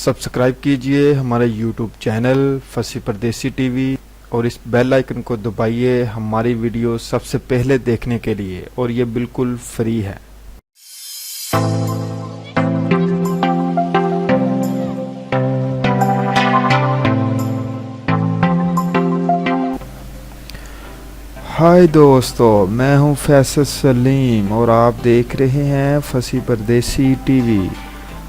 Subscribe कीजिए हमारे YouTube channel फसी परदेसी टीवी और इस बेल आइकन को दबाइए हमारी वीडियो सबसे पहले देखने के लिए, और ये बिल्कुल फ्री है। हाय दोस्तों, मैं हूं फैसल सलीम और आप देख रहे हैं फसी परदेसी टीवी।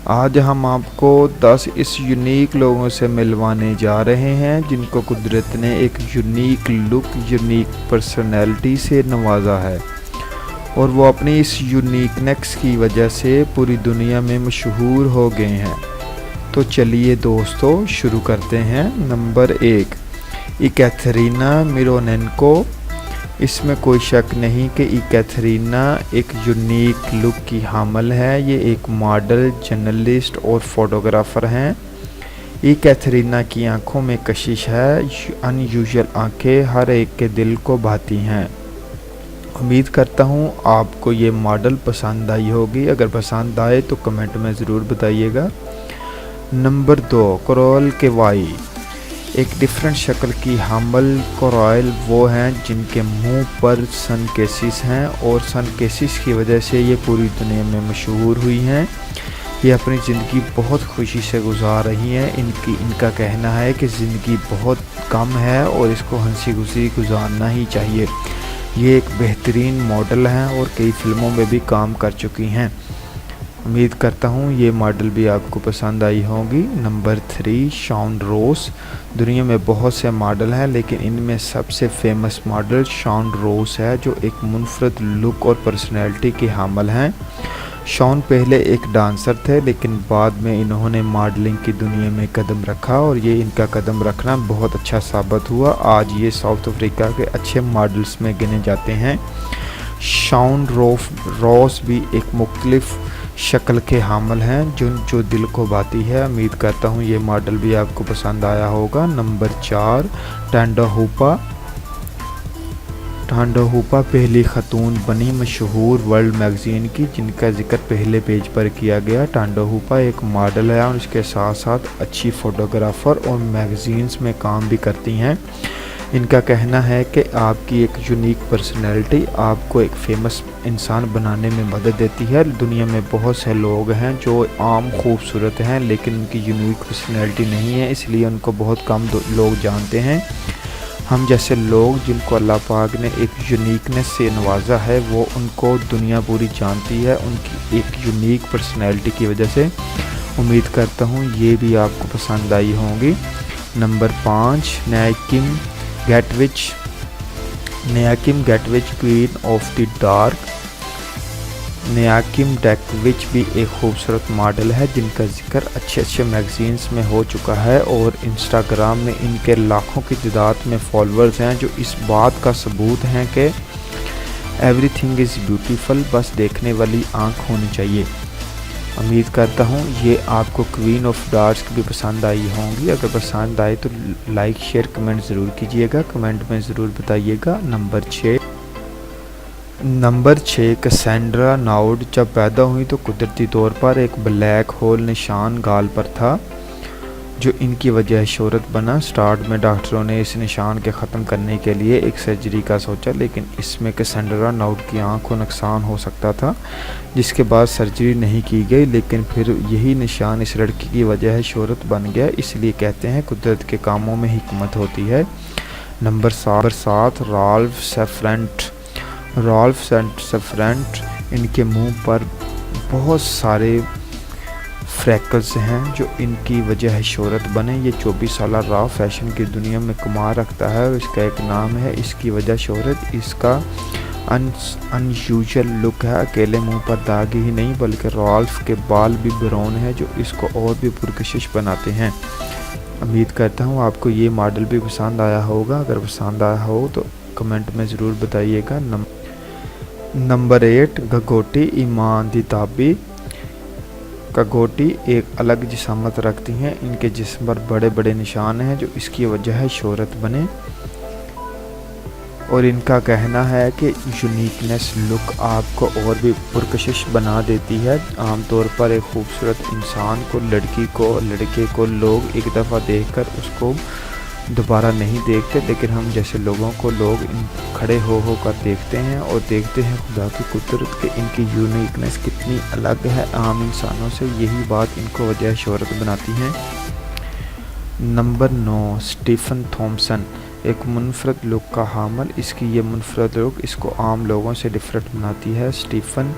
आज हम आपको 10 इस यूनिक लोगों से मिलवाने जा रहे हैं जिनको कुदरत ने एक यूनिक लुक, यूनिक पर्सनैलिटी से नवाजा है और वो अपनी इस यूनिकनेस की वजह से पूरी दुनिया में मशहूर हो गए हैं। तो चलिए दोस्तों शुरू करते हैं। नंबर 1, इकैथरीना मिरोनेंको। इसमें कोई शक नहीं कि इकैथरीना एक यूनिक लुक की हामिल है। ये एक मॉडल, जर्नलिस्ट और फोटोग्राफर हैं। इकैथरीना की आंखों में कशिश है। अनयूजुअल आंखें हर एक के दिल को भाती हैं। उम्मीद करता हूँ आपको ये मॉडल पसंद आई होगी। अगर पसंद आए तो कमेंट में ज़रूर बताइएगा। Number 2, coral KY. एक डिफरेंट शक्ल की हामिल कोरल वो हैं जिनके मुंह पर सन केसिस हैं और सन केसिस की वजह से ये पूरी दुनिया में मशहूर हुई हैं। ये अपनी ज़िंदगी बहुत खुशी से गुजार रही हैं। इनका कहना है कि ज़िंदगी बहुत कम है और इसको हंसी खुशी गुजारना ही चाहिए। ये एक बेहतरीन मॉडल हैं और कई फिल्मों में भी काम कर चुकी हैं। उम्मीद करता हूँ ये मॉडल भी आपको पसंद आई होगी। नंबर 3, शॉन रोस। दुनिया में बहुत से मॉडल हैं लेकिन इनमें सबसे फेमस मॉडल शॉन रोस है जो एक मुनफरद लुक और पर्सनैलिटी के हामिल हैं। शॉन पहले एक डांसर थे लेकिन बाद में इन्होंने मॉडलिंग की दुनिया में कदम रखा और ये इनका कदम रखना बहुत अच्छा साबित हुआ। आज ये साउथ अफ्रीका के अच्छे मॉडल्स में गिने जाते हैं। शॉन रोस भी एक मुख्तलिफ शक्ल के हामिल हैं जो दिल को भाती है। उम्मीद करता हूँ ये मॉडल भी आपको पसंद आया होगा। नंबर 4, टांडा हूपा। टांडा हूपा पहली खतून बनी मशहूर वर्ल्ड मैगज़ीन की जिनका जिक्र पहले पेज पर किया गया। टांडा हूपा एक मॉडल है और इसके साथ साथ अच्छी फ़ोटोग्राफ़र और मैगज़ीन्स में काम भी करती हैं। इनका कहना है कि आपकी एक यूनिक पर्सनैलिटी आपको एक फेमस इंसान बनाने में मदद देती है। दुनिया में बहुत से लोग हैं जो आम खूबसूरत हैं लेकिन उनकी यूनिक पर्सनैलिटी नहीं है, इसलिए उनको बहुत कम लोग जानते हैं। हम जैसे लोग जिनको अल्लाह पाक ने एक यूनिकनेस से नवाजा है वो उनको दुनिया पूरी जानती है उनकी एक यूनिक पर्सनैलिटी की वजह से। उम्मीद करता हूँ ये भी आपको पसंद आई होंगी। Number 5, Nyakim Gatwech queen of the dark. Nyakim Gatwech भी एक खूबसूरत मॉडल है जिनका जिक्र अच्छे मैगज़ीन्स में हो चुका है और इंस्टाग्राम में इनके लाखों की तादाद में फॉलोअर्स हैं जो इस बात का सबूत हैं कि एवरीथिंग इज़ ब्यूटीफुल, बस देखने वाली आँख होनी चाहिए। उम्मीद करता हूँ ये आपको क्वीन ऑफ डार्क भी पसंद आई होंगी। अगर पसंद आए तो लाइक शेयर कमेंट ज़रूर कीजिएगा, कमेंट में ज़रूर बताइएगा। Number 6, Cassandra Naud. जब पैदा हुई तो कुदरती तौर पर एक ब्लैक होल निशान गाल पर था जो इनकी वजह शोहरत बना। स्टार्ट में डॉक्टरों ने इस निशान के ख़त्म करने के लिए एक सर्जरी का सोचा लेकिन इसमें कैसेंड्रा नाउड की आँख को नुकसान हो सकता था जिसके बाद सर्जरी नहीं की गई, लेकिन फिर यही निशान इस लड़की की वजह शोहरत बन गया। इसलिए कहते हैं कुदरत के कामों में हिकमत होती है। नंबर 7, रॉल्फ सेफ्रेंट। इनके मुंह पर बहुत सारे फ्रैकल्स हैं जो इनकी वजह शोहरत बने। ये 24 साल रॉ फैशन की दुनिया में कुमार रखता है और इसका एक नाम है इसकी वजह शोहरत। इसका अनयूजुअल लुक है। अकेले मुंह पर दाग ही नहीं बल्कि रॉल्फ के बाल भी ब्राउन है जो इसको और भी पुरकशिश बनाते हैं। उम्मीद करता हूँ आपको ये मॉडल भी पसंद आया होगा। अगर पसंद आया हो तो कमेंट में ज़रूर बताइएगा। नंबर 8, गगोटी ईमान दिताबी। गगोटी एक अलग जिसामत रखती हैं। इनके जिस्म पर बड़े बड़े निशान हैं जो इसकी वजह शोहरत बने और इनका कहना है कि यूनिकनेस लुक आपको और भी पुरकशिश बना देती है। आमतौर पर एक खूबसूरत इंसान को, लड़की को, लड़के को लोग एक दफ़ा देखकर उसको दोबारा नहीं देखते, लेकिन हम जैसे लोगों को लोग खड़े हो कर देखते हैं और देखते हैं खुदा की कुदरत के इनकी यूनिकनेस कितनी अलग है आम इंसानों से। यही बात इनको वजह शोहरत बनाती है। नंबर 9, स्टीफन थॉम्सन, एक मुनफरद लुक का हामिल। इसकी ये मुनफरद लुक इसको आम लोगों से डिफरेंट बनाती है। स्टीफन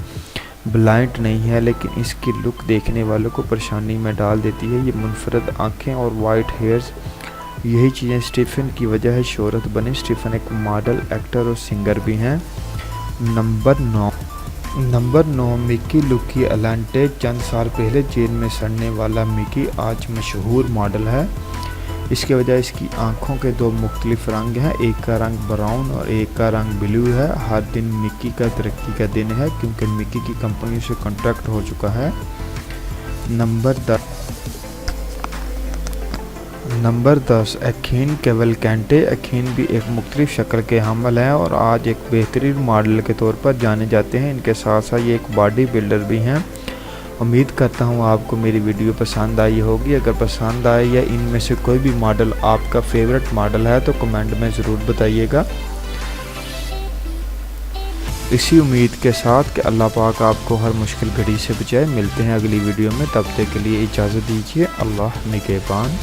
ब्लाइंड नहीं है, लेकिन इसकी लुक देखने वालों को परेशानी में डाल देती है। ये मुनफरद आँखें और वाइट हेयर्स, यही चीज़ें स्टीफन की वजह शोहरत बने। स्टीफन एक मॉडल, एक्टर और सिंगर भी हैं। नंबर 9, मिकी लुकी एलेंटे। चंद साल पहले जेल में सड़ने वाला मिकी आज मशहूर मॉडल है। इसकी वजह इसकी आंखों के दो मुख्तलिफ रंग हैं, एक का रंग ब्राउन और एक का रंग ब्लू है। हर दिन मिकी का तरक्की का दिन है क्योंकि मिकी की कंपनी से कॉन्ट्रैक्ट हो चुका है। नंबर 10, एखीन कैवलकैंटे। एखीन भी एक मुख्तलिफ शक्ल के हामिल हैं और आज एक बेहतरीन मॉडल के तौर पर जाने जाते हैं। इनके साथ साथ ये एक बॉडी बिल्डर भी हैं। उम्मीद करता हूँ आपको मेरी वीडियो पसंद आई होगी। अगर पसंद आए या इनमें से कोई भी मॉडल आपका फेवरेट मॉडल है तो कमेंट में ज़रूर बताइएगा। इसी उम्मीद के साथ कि अल्लाह पाक आपको हर मुश्किल घड़ी से बचाए। मिलते हैं अगली वीडियो में, तब तक के लिए इजाज़त दीजिए। अल्लाह निगहबान।